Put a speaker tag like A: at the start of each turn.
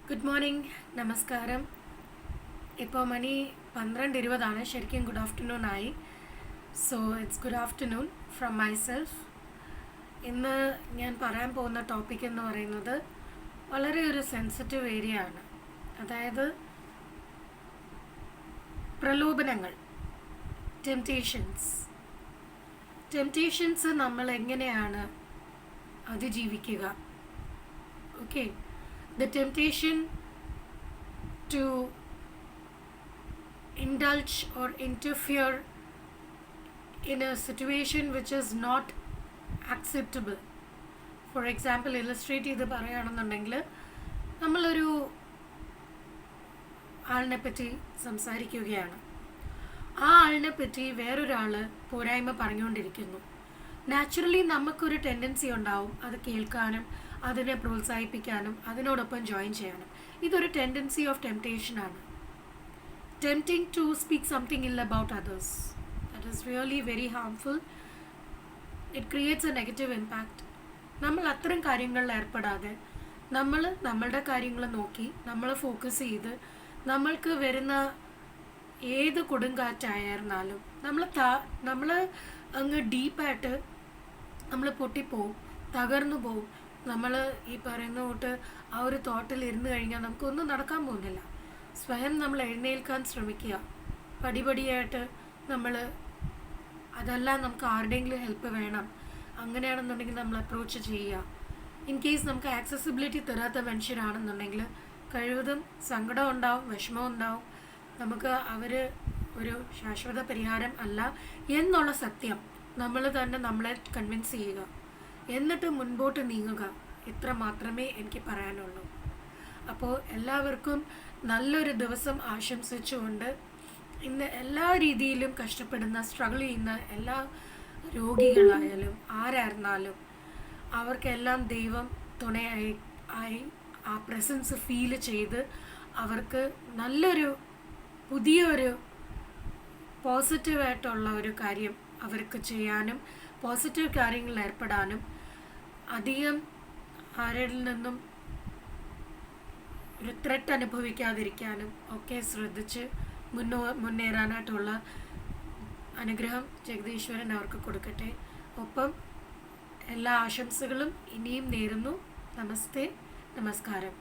A: Good morning, നമസ്കാരം. ഇപ്പോൾ മണി 12:20 ശരിക്കും ഗുഡ് ആഫ്റ്റർനൂൺ ആയി. So it's good afternoon from myself. ഇന്ന് ഞാൻ പറയാൻ പോകുന്ന ടോപ്പിക് എന്ന് പറയുന്നത് വളരെ ഒരു സെൻസിറ്റീവ് ഏരിയ ആണ്. അതായത് പ്രലോഭനങ്ങൾ, ടെംപ്റ്റേഷൻസ് നമ്മൾ എങ്ങനെയാണ് അതിജീവിക്കുക. Okay, the temptation to indulge or interfere in a situation which is not acceptable. For example, illustrate ചെയ്ത് പറയുകയാണെന്നുണ്ടെങ്കിൽ, നമ്മളൊരു ആളിനെ പറ്റി സംസാരിക്കുകയാണ്. ആ ആളിനെ പറ്റി വേറൊരാൾ പോരായ്മ പറഞ്ഞുകൊണ്ടിരിക്കുന്നു. നാച്ചുറലി നമുക്കൊരു ടെൻഡൻസി ഉണ്ടാവും അത് കേൾക്കാനും അതിനെ പ്രോത്സാഹിപ്പിക്കാനും അതിനോടൊപ്പം ജോയിൻ ചെയ്യാനും. ഇതൊരു ടെൻഡൻസി ഓഫ് ടെംപ്റ്റേഷനാണ്. Tempting to speak something ill about others, that is really very harmful. It creates a negative impact. നമ്മൾ അത്തരം കാര്യങ്ങളിൽ ഏർപ്പെടാതെ നമ്മളുടെ കാര്യങ്ങൾ നോക്കി നമ്മൾ ഫോക്കസ് ചെയ്ത് നമ്മൾക്ക് വരുന്ന ഏത് കൊടുങ്കാറ്റായിരുന്നാലും നമ്മൾ അങ്ങ് ഡീപ്പായിട്ട് നമ്മൾ പൊട്ടിപ്പോവും, തകർന്നു പോവും. നമ്മൾ ഈ പറയുന്ന തൊട്ട് ആ ഒരു തോട്ടിൽ ഇരുന്ന് കഴിഞ്ഞാൽ നമുക്കൊന്നും നടക്കാൻ പോകുന്നില്ല. സ്വയം നമ്മൾ എഴുന്നേൽക്കാൻ ശ്രമിക്കുക. പടിപടിയായിട്ട് അതെല്ലാം നമുക്ക് ആരുടെയെങ്കിലും ഹെൽപ്പ് വേണം, അങ്ങനെയാണെന്നുണ്ടെങ്കിൽ നമ്മൾ അപ്രോച്ച് ചെയ്യുക. ഇൻ കേസ് നമുക്ക് ആക്സസിബിലിറ്റി തരാത്ത മനുഷ്യരാണെന്നുണ്ടെങ്കിൽ കഴിവതും സങ്കടം ഉണ്ടാവും, വിഷമം ഉണ്ടാവും. നമുക്ക് അവർ ഒരു ശാശ്വത പരിഹാരം അല്ല എന്നുള്ള സത്യം നമ്മൾ തന്നെ നമ്മളെ കൺവിൻസ് ചെയ്യുക, എന്നിട്ട് മുൻപോട്ട് നീങ്ങുക. ഇത്ര മാത്രമേ എനിക്ക് പറയാനുള്ളൂ. അപ്പോൾ എല്ലാവർക്കും നല്ലൊരു ദിവസം ആശംസിച്ചുകൊണ്ട്, ഇന്ന് എല്ലാ രീതിയിലും കഷ്ടപ്പെടുന്ന സ്ട്രഗിൾ ചെയ്യുന്ന എല്ലാ രോഗികളായാലും ആരായിരുന്നാലും അവർക്കെല്ലാം ദൈവം തുണയായി ആ പ്രസൻസ് ഫീൽ ചെയ്ത് അവർക്ക് നല്ലൊരു പുതിയൊരു പോസിറ്റീവായിട്ടുള്ള ഒരു കാര്യം അവർക്ക് ചെയ്യാനും പോസിറ്റീവ് കാര്യങ്ങളിൽ ഏർപ്പെടാനും അധികം ആരിൽ നിന്നും ഒരു ത്രെറ്റ് അനുഭവിക്കാതിരിക്കാനും ഒക്കെ ശ്രദ്ധിച്ച് മുന്നേറാനായിട്ടുള്ള അനുഗ്രഹം ജഗദീശ്വരൻ അവർക്ക് കൊടുക്കട്ടെ. ഒപ്പം എല്ലാ ആശംസകളും ഇനിയും നേരുന്നു. നമസ്തേ, നമസ്കാരം.